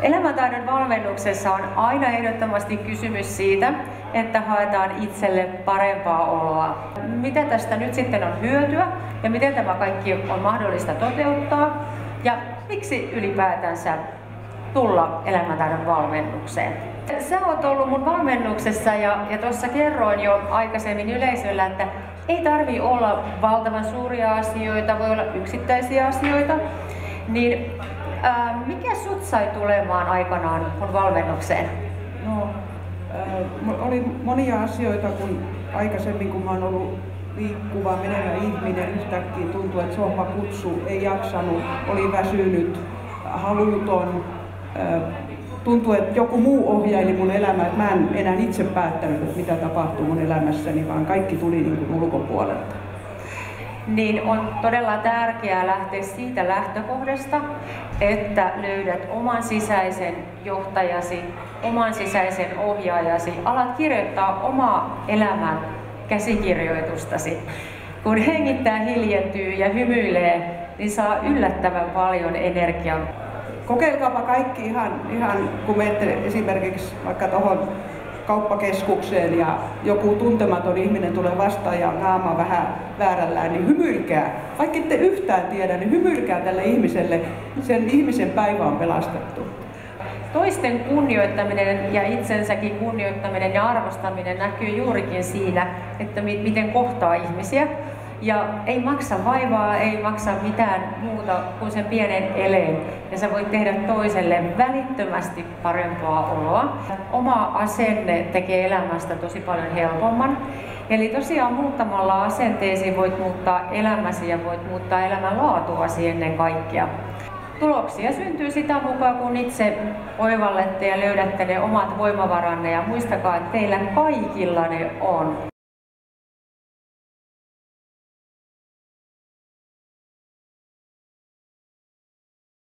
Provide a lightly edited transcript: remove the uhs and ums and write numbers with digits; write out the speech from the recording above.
Elämäntaidon valmennuksessa on aina ehdottomasti kysymys siitä, että haetaan itselle parempaa oloa. Mitä tästä nyt sitten on hyötyä ja miten tämä kaikki on mahdollista toteuttaa ja miksi ylipäätänsä tulla elämäntaidon valmennukseen. Sä oot ollut mun valmennuksessa ja tuossa kerroin jo aikaisemmin yleisöllä, että ei tarvitse olla valtavan suuria asioita, voi olla yksittäisiä asioita. Niin mikä sut sai tulemaan aikanaan mun valmennukseen? No, oli monia asioita, kun aikaisemmin kun mä oon ollut liikkuva, menevä ihminen, yhtäkkiä tuntui, että sohva kutsuu, ei jaksanut, oli väsynyt, haluton. Tuntui, että joku muu ohjaili mun elämää, että mä en enää itse päättänyt, että mitä tapahtuu mun elämässäni, vaan kaikki tuli niin kuin ulkopuolelta. Niin on todella tärkeää lähteä siitä lähtökohdasta, että löydät oman sisäisen johtajasi, oman sisäisen ohjaajasi, alat kirjoittaa omaa elämän käsikirjoitustasi. Kun hengittää, hiljentyy ja hymyilee, niin saa yllättävän paljon energiaa. Kokeilkaapa kaikki ihan kun menette esimerkiksi vaikka tuohon kauppakeskukseen ja joku tuntematon ihminen tulee vastaan ja naama vähän väärällään, niin hymyilkää. Vaikka ette yhtään tiedä, niin hymyilkää tälle ihmiselle. Sen ihmisen päivä on pelastettu. Toisten kunnioittaminen ja itsensäkin kunnioittaminen ja arvostaminen näkyy juurikin siinä, että miten kohtaa ihmisiä. Ja ei maksa vaivaa, ei maksa mitään muuta kuin sen pienen eleen. Ja sä voit tehdä toiselle välittömästi parempaa oloa. Oma asenne tekee elämästä tosi paljon helpomman. Eli tosiaan muuttamalla asenteesi voit muuttaa elämäsi ja voit muuttaa elämänlaatuasi ennen kaikkea. Tuloksia syntyy sitä mukaan, kun itse oivallette ja löydätte ne omat voimavaranne ja muistakaa, että teillä kaikilla ne on.